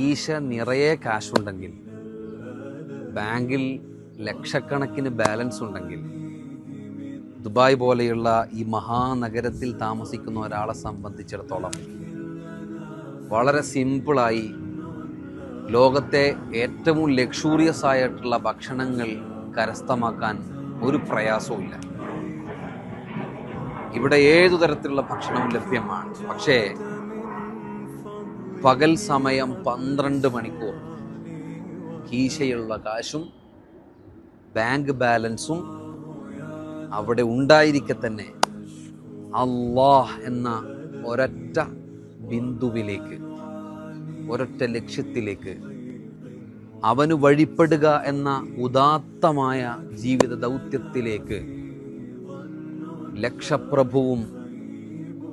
കീശ നിറയെ കാശുണ്ടെങ്കിൽ, ബാങ്കിൽ ലക്ഷക്കണക്കിന് ബാലൻസ് ഉണ്ടെങ്കിൽ, ദുബായ് പോലെയുള്ള ഈ മഹാനഗരത്തിൽ താമസിക്കുന്ന ഒരാളെ സംബന്ധിച്ചിടത്തോളം വളരെ സിമ്പിളായി ലോകത്തെ ഏറ്റവും ലക്ഷൂറിയസ് ആയിട്ടുള്ള ഭക്ഷണങ്ങൾ കരസ്ഥമാക്കാൻ ഒരു പ്രയാസവും ഇല്ല. ഇവിടെ ഏതു തരത്തിലുള്ള ഭക്ഷണവും ലഭ്യമാണ്. പക്ഷേ പകൽ സമയം 12 മണിക്കൂർ കീശയുള്ള കാശും ബാങ്ക് ബാലൻസും അവിടെ ഉണ്ടായിരിക്കെ തന്നെ അല്ലാഹ് എന്ന ഒരൊറ്റ ബിന്ദുവിലേക്ക്, ഒരൊറ്റ ലക്ഷ്യത്തിലേക്ക്, അവന് വഴിപ്പെടുക എന്ന ഉദാത്തമായ ജീവിത ദൗത്യത്തിലേക്ക് ലക്ഷപ്രഭുവും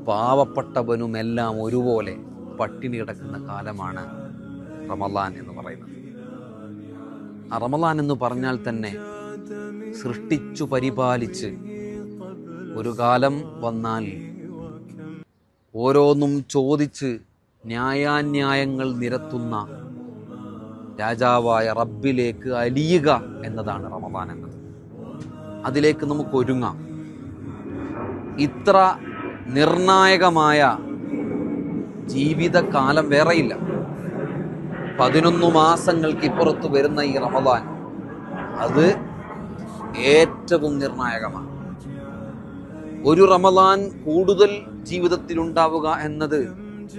പാവപ്പെട്ടവനുമെല്ലാം ഒരുപോലെ പട്ടിണി കിടക്കുന്ന കാലമാണ് റമളാൻ എന്ന് പറയുന്നത്. ആ റമളാൻ എന്ന് പറഞ്ഞാൽ തന്നെ സൃഷ്ടിച്ചു പരിപാലിച്ച് ഒരു കാലം വന്നാൽ ഓരോന്നും ചോദിച്ച് ന്യായാന്യായങ്ങൾ നിരത്തുന്ന രാജാവായ റബ്ബിലേക്ക് അലിയുക എന്നതാണ് റമളാൻ എന്നത്. അതിലേക്ക് നമുക്ക് ഒരുങ്ങാം. ഇത്ര നിർണായകമായ ജീവിതകാലം വേറെയില്ല. 11 മാസങ്ങൾക്ക് ഇപ്പുറത്ത് വരുന്ന ഈ റമളാൻ അത് ഏറ്റവും നിർണായകമാണ്. ഒരു റമളാൻ കൂടുതൽ ജീവിതത്തിൽ ഉണ്ടാവുക എന്നത്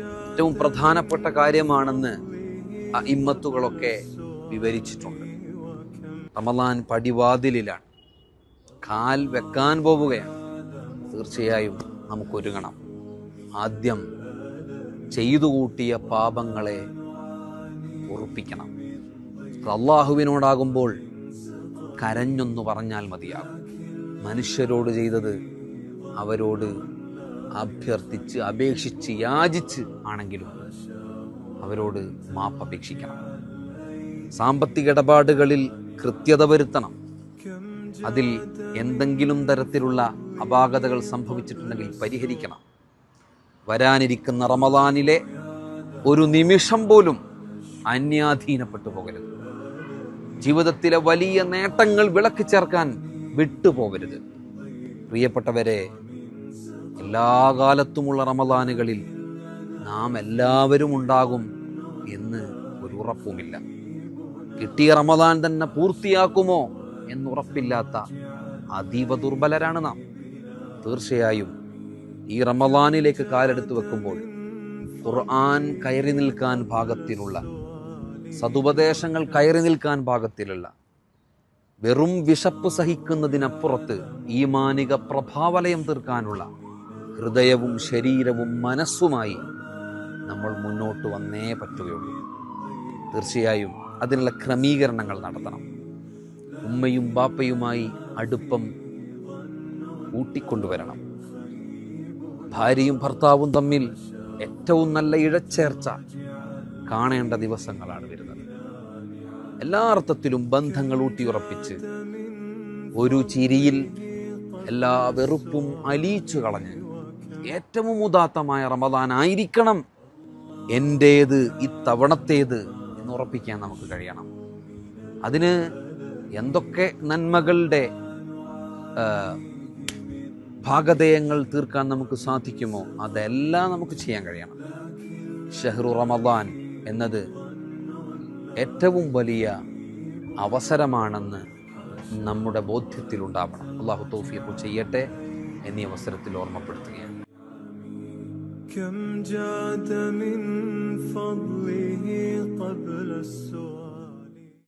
ഏറ്റവും പ്രധാനപ്പെട്ട കാര്യമാണെന്ന് ഇമ്മത്തുകളൊക്കെ വിവരിച്ചിട്ടുണ്ട്. റമളാൻ പടിവാതിലിലാണ്, കാൽ വെക്കാൻ പോവുകയാണ്. തീർച്ചയായും നമുക്കൊരുങ്ങണം. ആദ്യം ചെയ്തു കൂട്ടിയ പാപങ്ങളെ ഉറപ്പിക്കണം. അല്ലാഹുവിനോടാകുമ്പോൾ കരഞ്ഞൊന്നു പറഞ്ഞാൽ മതിയാകും. മനുഷ്യരോട് ചെയ്തത് അവരോട് അഭ്യർത്ഥിച്ച്, അപേക്ഷിച്ച്, യാചിച്ച് ആണെങ്കിലും അവരോട് മാപ്പപേക്ഷിക്കണം. സാമ്പത്തിക ഇടപാടുകളിൽ കൃത്യത വരുത്തണം. അതിൽ എന്തെങ്കിലും തരത്തിലുള്ള അപാകതകൾ സംഭവിച്ചിട്ടുണ്ടെങ്കിൽ പരിഹരിക്കണം. വരാനിരിക്കുന്ന റമളാനിലെ ഒരു നിമിഷം പോലും അന്യാധീനപ്പെട്ടു പോകരുത്. ജീവിതത്തിലെ വലിയ നേട്ടങ്ങൾ വിളക്കി ചേർക്കാൻ വിട്ടുപോകരുത്. പ്രിയപ്പെട്ടവരെ, എല്ലാ കാലത്തുമുള്ള റമളാനുകളിൽ നാം എല്ലാവരും ഉണ്ടാകും എന്ന് ഒരു ഉറപ്പുമില്ല. കിട്ടിയ റമളാൻ തന്നെ പൂർത്തിയാക്കുമോ എന്നുറപ്പില്ലാത്ത അതീവ ദുർബലരാണ് നാം. തീർച്ചയായും ഈ റമളാനിലേക്ക് കാലെടുത്ത് വെക്കുമ്പോൾ ഖുർആൻ കയറി നിൽക്കാൻ പാകത്തിലുള്ള, സതുപദേശങ്ങൾ കയറി നിൽക്കാൻ പാകത്തിലുള്ള, വെറും വിശപ്പ് സഹിക്കുന്നതിനപ്പുറത്ത് ഈമാനിക പ്രഭാവലയം തീർക്കാനുള്ള ഹൃദയവും ശരീരവും മനസ്സുമായി നമ്മൾ മുന്നോട്ട് വന്നേ പറ്റുകയുള്ളൂ. തീർച്ചയായും അതിനുള്ള ക്രമീകരണങ്ങൾ നടത്തണം. ഉമ്മയും ബാപ്പയുമായി അടുപ്പം കൂട്ടിക്കൊണ്ടുവരണം. ഭാര്യയും ഭർത്താവും തമ്മിൽ ഏറ്റവും നല്ല ഇഴച്ചേർച്ച കാണേണ്ട ദിവസങ്ങളാണ് വരുന്നത്. എല്ലാ അർത്ഥത്തിലും ബന്ധങ്ങൾ ഊട്ടിയുറപ്പിച്ച് ഒരു ചിരിയിൽ എല്ലാ വെറുപ്പും അലിയിച്ചു കളഞ്ഞ് ഏറ്റവും ഉദാത്തമായ റമളാൻ ആയിരിക്കണം എൻ്റേത്, ഇത്തവണത്തേത് എന്നുറപ്പിക്കാൻ നമുക്ക് കഴിയണം. അതിന് എന്തൊക്കെ നന്മകളുടെ ഭാഗധേയങ്ങൾ തീർക്കാൻ നമുക്ക് സാധിക്കുമോ അതെല്ലാം നമുക്ക് ചെയ്യാൻ കഴിയണം. ഷഹ്റു റമളാൻ എന്നത് ഏറ്റവും വലിയ അവസരമാണെന്ന് നമ്മുടെ ബോധ്യത്തിലുണ്ടാവണം. അല്ലാഹു തൗഫീഖ് ചെയ്യട്ടെ എന്നീ അവസരത്തിൽ ഓർമ്മപ്പെടുത്തുകയാണ്. كم جاد من فضله قبل السؤال